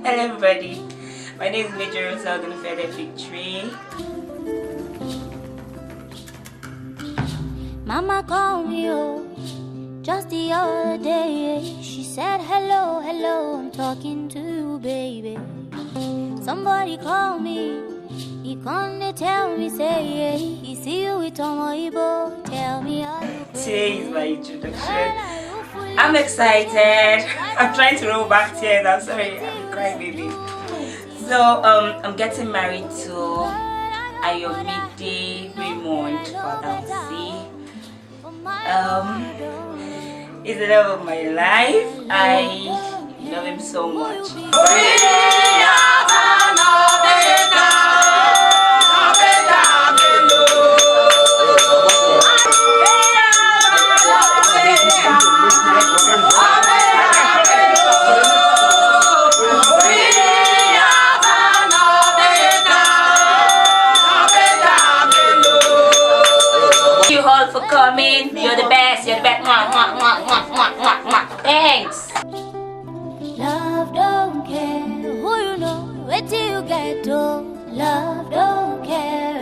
Hello everybody, my name is Major Rosa Ogunifede Victory. Mama called me just the other day. She said hello, hello, I'm talking to you, baby. Somebody called me, he can't tell me, say he see you with Tomoibo. Tell me how you feel. Today is my introduction. I'm excited. I'm trying to roll back tears. I'm sorry, I'm crying, baby. So I'm getting married to Ayomide Raymond Fadansi. He's the love of my life. I love him so much. Thank you all for coming. You're the best. You're the best. Thanks. Love don't care who you know, wait till you get to. Love don't care.